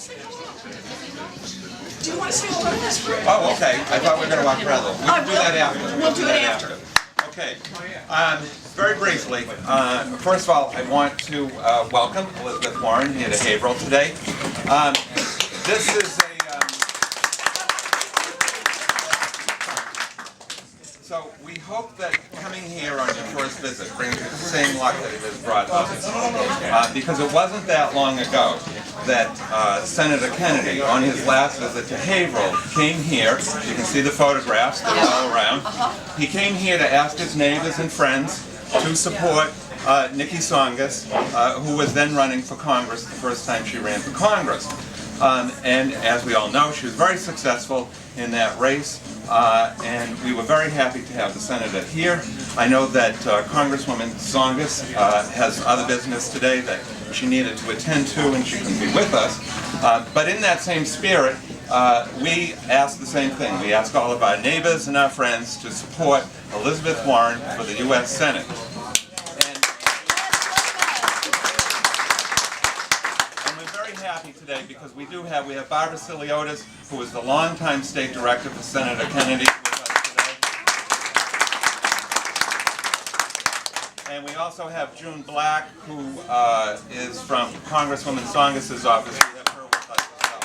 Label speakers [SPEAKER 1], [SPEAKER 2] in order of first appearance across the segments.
[SPEAKER 1] say hello. Do you want to say hello to this group?
[SPEAKER 2] Oh, okay. I thought we were going to walk parallel. We can do that after.
[SPEAKER 1] We'll do it after.
[SPEAKER 2] Okay. Very briefly, first of all, I want to welcome Elizabeth Warren here to Haverhill today. This is so we hope that coming here on your first visit brings you the same luck that it has brought others. Because it wasn't that long ago that Senator Kennedy, on his last visit to Haverhill, came here. You can see the photographs, they're all around. He came here to ask his neighbors and friends to support Nikki Tsongas, who was then running for Congress the first time she ran for Congress. And as we all know, she was very successful in that race, and we were very happy to have the senator here. I know that Congresswoman Tsongas has other business today that she needed to attend to, and she couldn't be with us. But in that same spirit, we ask the same thing. We ask all of our neighbors and our friends to support Elizabeth Warren for the U.S. Senate. Happy today because we have Barbara Siliotis, who is the longtime state director for Senator Kennedy, with us today. And we also have June Black, who is from Congresswoman Tsongas' office. We have her with us as well.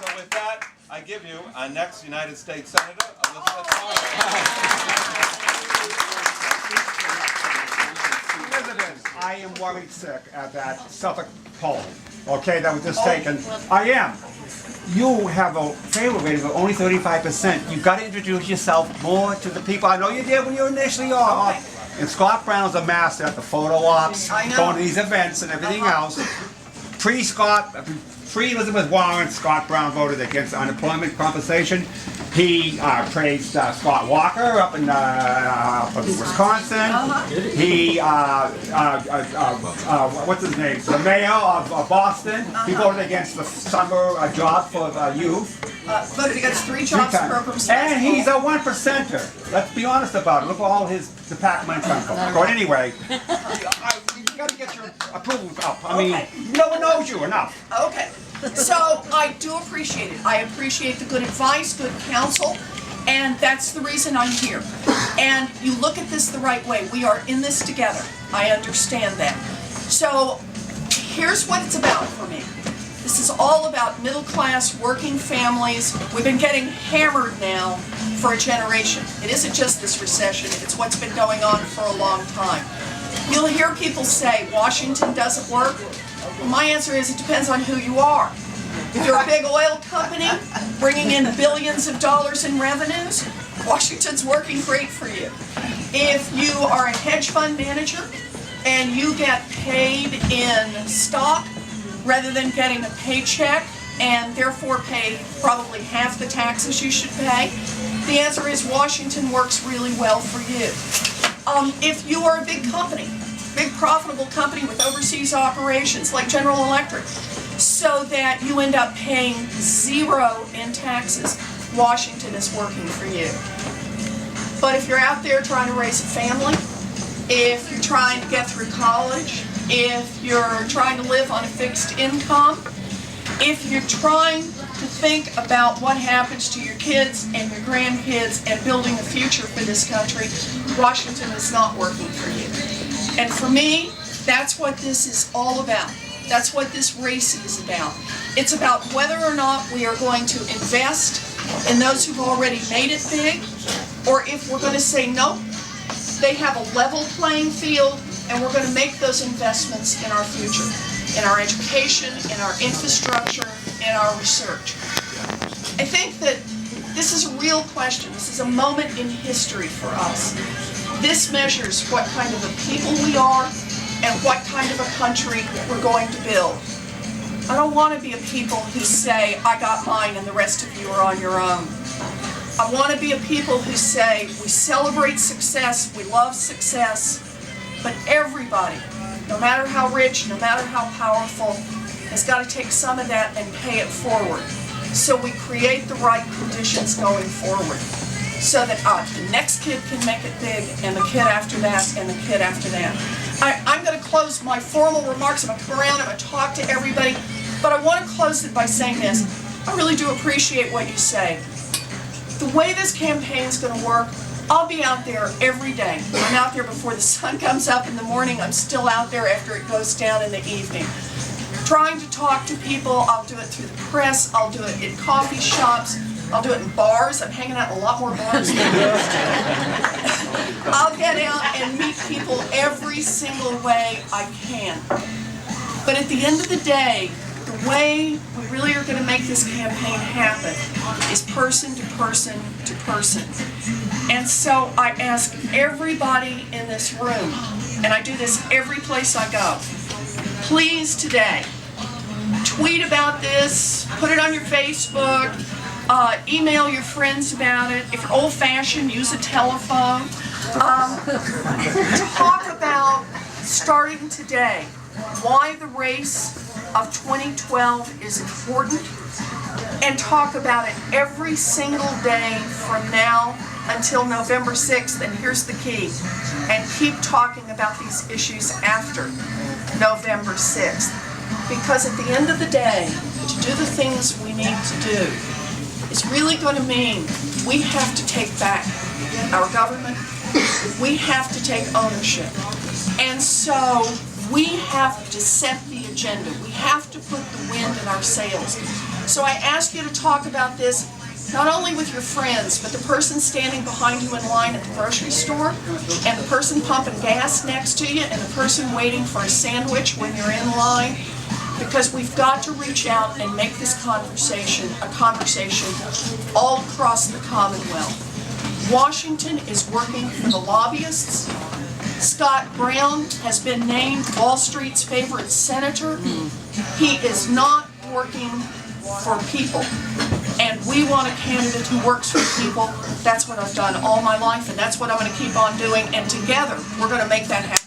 [SPEAKER 2] So with that, I give you our next United States Senator, Elizabeth Warren.
[SPEAKER 3] I am worried sick at that Suffolk poll, okay, that was just taken. I am. You have a favor rating of only 35%. You've got to introduce yourself more to the people. I know you did when you initially are. And Scott Brown's a master at the photo ops, going to these events and everything else. Pre-Elizabeth Warren, Scott Brown voted against unemployment compensation. He praised Scott Walker up in Wisconsin. He, what's his name? The mayor of Boston. He voted against the summer job for youth.
[SPEAKER 1] Voted against 3 jobs programs.
[SPEAKER 3] And he's a 1%er. Let's be honest about it. Look at all the PAC money come from. But anyway, you got to get your approval up. I mean, no one knows you enough.
[SPEAKER 1] Okay. So I do appreciate it. I appreciate the good advice, good counsel, and that's the reason I'm here. And you look at this the right way. We are in this together. I understand that. So here's what it's about for me. This is all about middle-class working families. We've been getting hammered now for a generation. It isn't just this recession. It's what's been going on for a long time. You'll hear people say Washington doesn't work. Well, my answer is it depends on who you are. If you're a big oil company bringing in billions of dollars in revenues, Washington's working great for you. If you are a hedge fund manager and you get paid in stock rather than getting a paycheck and therefore pay probably half the taxes you should pay, the answer is Washington works really well for you. If you are a big company, big profitable company with overseas operations like General Electric, so that you end up paying 0 in taxes, Washington is working for you. But if you're out there trying to raise a family, if you're trying to get through college, if you're trying to live on a fixed income, if you're trying to think about what happens to your kids and your grandkids and building a future for this country, Washington is not working for you. And for me, that's what this is all about. That's what this race is about. It's about whether or not we are going to invest in those who've already made it big, or if we're going to say, nope, they have a level playing field, and we're going to make those investments in our future, in our education, in our infrastructure, in our research. I think that this is a real question. This is a moment in history for us. This measures what kind of a people we are and what kind of a country we're going to build. I don't want to be a people who say, I got mine and the rest of you are on your own. I want to be a people who say, we celebrate success, we love success, but everybody, no matter how rich, no matter how powerful, has got to take some of that and pay it forward. So we create the right conditions going forward, so that the next kid can make it big, and the kid after that, and the kid after that. I'm going to close my formal remarks. I'm going to come around, I'm going to talk to everybody, but I want to close it by saying this. I really do appreciate what you say. The way this campaign is going to work, I'll be out there every day. I'm out there before the sun comes up in the morning. I'm still out there after it goes down in the evening. Trying to talk to people. I'll do it through the press. I'll do it in coffee shops. I'll do it in bars. I'm hanging out in a lot more bars than I used to. I'll get out and meet people every single way I can. But at the end of the day, the way we really are going to make this campaign happen is person to person to person. And so I ask everybody in this room, and I do this every place I go, please today, tweet about this, put it on your Facebook, email your friends about it. If you're old-fashioned, use a telephone. Talk about, starting today, why the race of 2012 is important, and talk about it every single day from now until November 6th, and here's the key, and keep talking about these issues after November 6th. Because at the end of the day, to do the things we need to do is really going to mean we have to take back our government, we have to take ownership, and so we have to set the agenda. We have to put the wind in our sails. So I ask you to talk about this not only with your friends, but the person standing behind you in line at the grocery store, and the person pumping gas next to you, and the person waiting for a sandwich when you're in line, because we've got to reach out and make this conversation a conversation all across the Commonwealth. Washington is working for the lobbyists. Scott Brown has been named Wall Street's favorite senator. He is not working for people. And we want a candidate who works for people. That's what I've done all my life, and that's what I'm going to keep on doing. And together, we're going to make that happen.